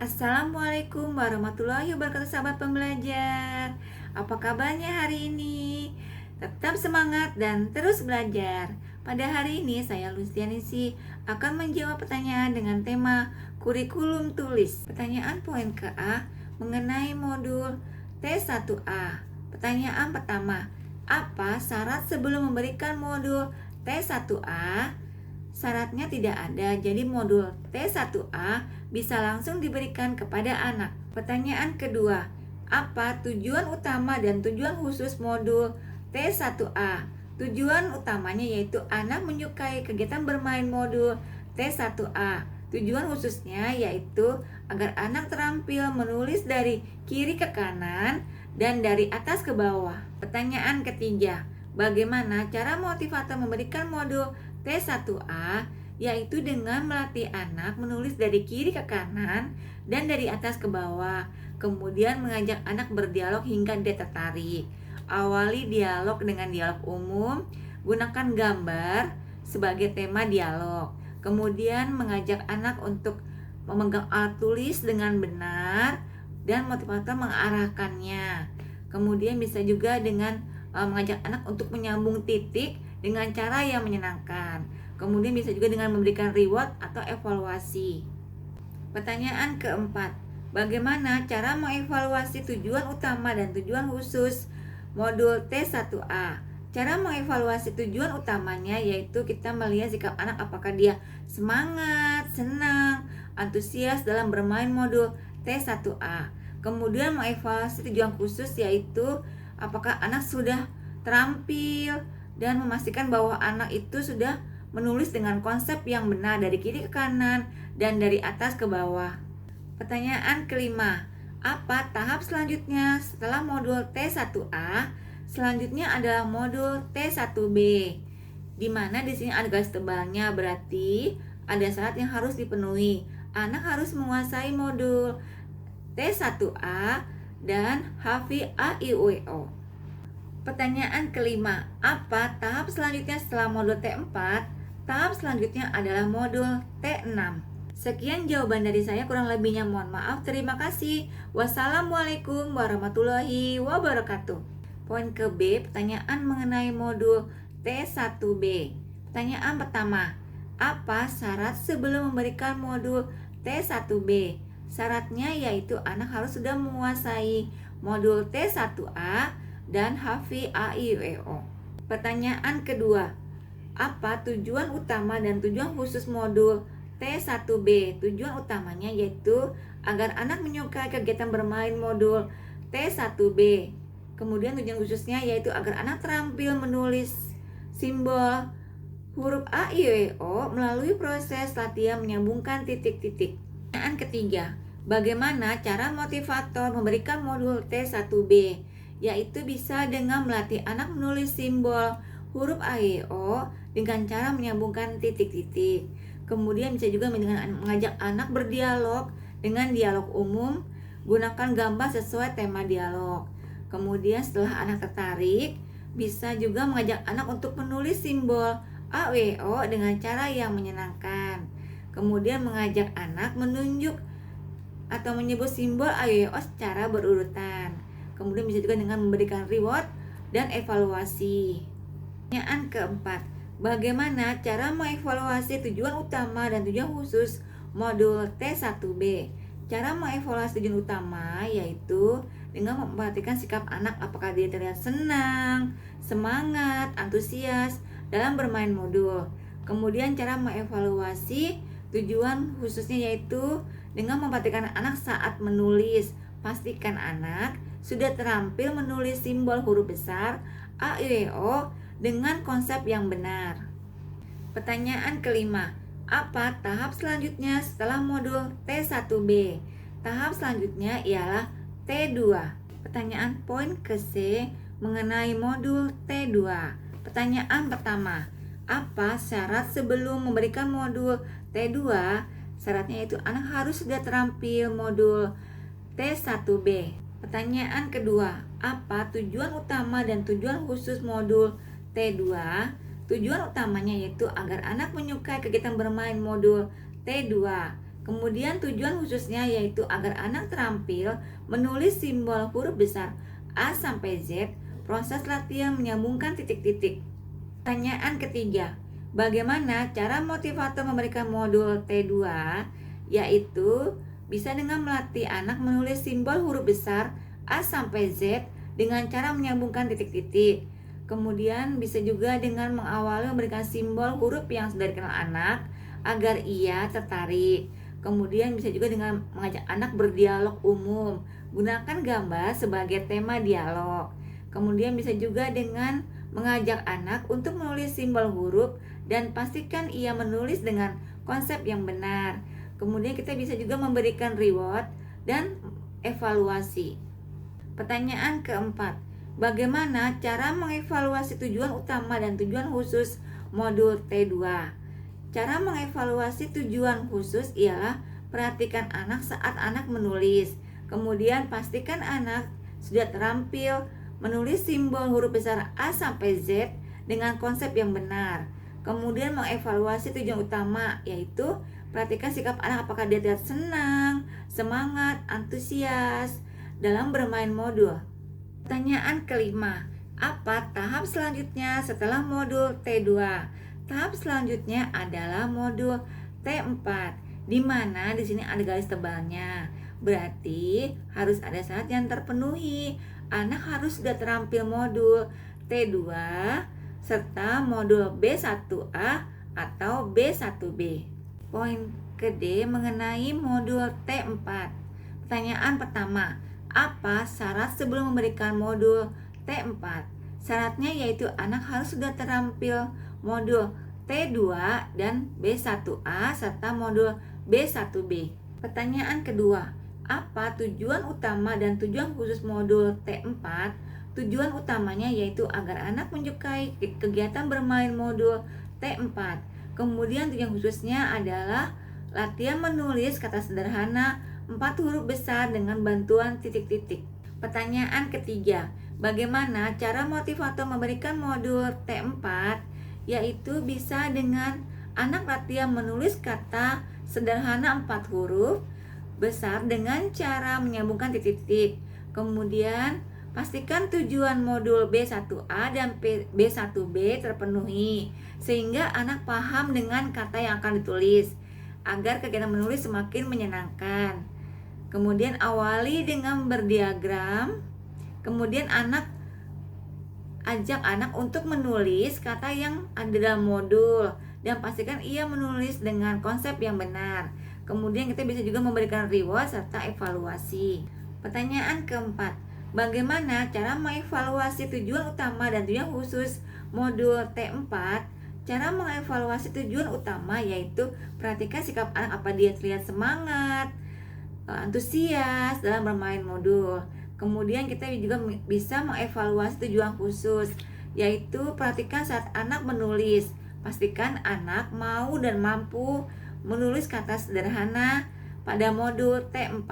Assalamualaikum warahmatullahi wabarakatuh, sahabat pembelajar. Apa kabarnya hari ini? Tetap semangat dan terus belajar. Pada hari ini saya Lustianisi akan menjawab pertanyaan dengan tema kurikulum tulis. Pertanyaan poin ke A mengenai modul T1A. Pertanyaan pertama, apa syarat sebelum memberikan modul T1A? Syaratnya tidak ada, jadi modul T1A bisa langsung diberikan kepada anak. Pertanyaan kedua, apa tujuan utama dan tujuan khusus modul T1A? Tujuan utamanya yaitu anak menyukai kegiatan bermain modul T1A. Tujuan khususnya yaitu agar anak terampil menulis dari kiri ke kanan dan dari atas ke bawah. Pertanyaan ketiga, bagaimana cara motivator memberikan modul T1A, yaitu dengan melatih anak menulis dari kiri ke kanan dan dari atas ke bawah. Kemudian mengajak anak berdialog hingga dia tertarik. Awali dialog dengan dialog umum, gunakan gambar sebagai tema dialog. Kemudian mengajak anak untuk memegang alat tulis dengan benar dan motivator mengarahkannya. Kemudian bisa juga dengan mengajak anak untuk menyambung titik dengan cara yang menyenangkan. Kemudian bisa juga dengan memberikan reward atau evaluasi. Pertanyaan keempat, bagaimana cara mengevaluasi tujuan utama dan tujuan khusus modul T1A? Cara mengevaluasi tujuan utamanya yaitu kita melihat sikap anak, apakah dia semangat, senang, antusias dalam bermain modul T1A. Kemudian mengevaluasi tujuan khusus yaitu apakah anak sudah terampil dan memastikan bahwa anak itu sudah menulis dengan konsep yang benar dari kiri ke kanan dan dari atas ke bawah. Pertanyaan kelima, apa tahap selanjutnya setelah modul T1A? Selanjutnya adalah modul T1B, di mana di sini ada garis tebalnya, berarti ada syarat yang harus dipenuhi. Anak harus menguasai modul T1A dan hafal A, I, U, E, O. Pertanyaan kelima, apa tahap selanjutnya setelah modul T4? Tahap selanjutnya adalah modul T6. Sekian jawaban dari saya, kurang lebihnya mohon maaf. Terima kasih. Wassalamualaikum warahmatullahi wabarakatuh. Poin ke B, pertanyaan mengenai modul T1B. Pertanyaan pertama, apa syarat sebelum memberikan modul T1B? Syaratnya yaitu anak harus sudah menguasai modul T1A dan hafal A, I, U, E, O. Pertanyaan kedua, apa tujuan utama dan tujuan khusus modul T1B? Tujuan utamanya yaitu agar anak menyukai kegiatan bermain modul T1B. Kemudian tujuan khususnya yaitu agar anak terampil menulis simbol huruf A, I, U, E, O melalui proses latihan menyambungkan titik-titik. Pertanyaan ketiga, bagaimana cara motivator memberikan modul T1B? Yaitu bisa dengan melatih anak menulis simbol huruf A, I, O dengan cara menyambungkan titik-titik. Kemudian bisa juga dengan mengajak anak berdialog dengan dialog umum, gunakan gambar sesuai tema dialog. Kemudian setelah anak tertarik, bisa juga mengajak anak untuk menulis simbol A, W, O dengan cara yang menyenangkan. Kemudian mengajak anak menunjuk atau menyebut simbol A, W, O secara berurutan. Kemudian bisa juga dengan memberikan reward dan evaluasi. Pertanyaan keempat, bagaimana cara mengevaluasi tujuan utama dan tujuan khusus modul T1B? Cara mengevaluasi tujuan utama yaitu dengan memperhatikan sikap anak, apakah dia terlihat senang, semangat, antusias dalam bermain modul. Kemudian cara mengevaluasi tujuan khususnya yaitu dengan memperhatikan anak saat menulis. Pastikan anak sudah terampil menulis simbol huruf besar A, I, O dengan konsep yang benar. Pertanyaan kelima, apa tahap selanjutnya setelah modul T1B? Tahap selanjutnya ialah T2. Pertanyaan poin ke C mengenai modul T2. Pertanyaan pertama, apa syarat sebelum memberikan modul T2? Syaratnya itu anak harus sudah terampil modul T1B. Pertanyaan kedua, apa tujuan utama dan tujuan khusus modul T2? Tujuan utamanya yaitu agar anak menyukai kegiatan bermain modul T2. Kemudian tujuan khususnya yaitu agar anak terampil menulis simbol huruf besar A sampai Z. Proses latihan menyambungkan titik-titik. Pertanyaan ketiga, bagaimana cara motivator memberikan modul T2? Yaitu bisa dengan melatih anak menulis simbol huruf besar A sampai Z dengan cara menyambungkan titik-titik. Kemudian bisa juga dengan mengawali memberikan simbol huruf yang sudah dikenal anak agar ia tertarik. Kemudian bisa juga dengan mengajak anak berdialog umum. Gunakan gambar sebagai tema dialog. Kemudian bisa juga dengan mengajak anak untuk menulis simbol huruf dan pastikan ia menulis dengan konsep yang benar. Kemudian kita bisa juga memberikan reward dan evaluasi. Pertanyaan keempat, bagaimana cara mengevaluasi tujuan utama dan tujuan khusus modul T2? Cara mengevaluasi tujuan khusus ialah perhatikan anak saat anak menulis. Kemudian pastikan anak sudah terampil menulis simbol huruf besar A sampai Z dengan konsep yang benar. Kemudian mengevaluasi tujuan utama, yaitu perhatikan sikap anak apakah dia terlihat senang, semangat, antusias dalam bermain modul. Pertanyaan kelima, apa tahap selanjutnya setelah modul T2? Tahap selanjutnya adalah modul T4, di mana di sini ada garis tebalnya. Berarti harus ada syarat yang terpenuhi. Anak harus sudah terampil modul T2 serta modul B1A atau B1B. Poin ke D mengenai modul T4. Pertanyaan pertama, apa syarat sebelum memberikan modul T4? Syaratnya yaitu anak harus sudah terampil modul T2 dan B1A serta modul B1B. Pertanyaan kedua, apa tujuan utama dan tujuan khusus modul T4? Tujuan utamanya yaitu agar anak menyukai kegiatan bermain modul T4. Kemudian tujuan khususnya adalah latihan menulis kata sederhana 4 huruf besar dengan bantuan titik-titik. Pertanyaan ketiga, bagaimana cara motivator memberikan modul T4? Yaitu bisa dengan anak latihan menulis kata sederhana 4 huruf besar dengan cara menyambungkan titik-titik. Kemudian pastikan tujuan modul B1A dan B1B terpenuhi sehingga anak paham dengan kata yang akan ditulis agar kegiatan menulis semakin menyenangkan. Kemudian awali dengan berdiagram. Kemudian ajak anak untuk menulis kata yang ada dalam modul dan pastikan ia menulis dengan konsep yang benar. Kemudian kita bisa juga memberikan reward serta evaluasi. Pertanyaan keempat, bagaimana cara mengevaluasi tujuan utama dan tujuan khusus modul T4? Cara mengevaluasi tujuan utama yaitu perhatikan sikap anak, apa dia terlihat semangat, antusias dalam bermain modul. Kemudian kita juga bisa mengevaluasi tujuan khusus, yaitu perhatikan saat anak menulis. Pastikan anak mau dan mampu menulis kata sederhana pada modul T4.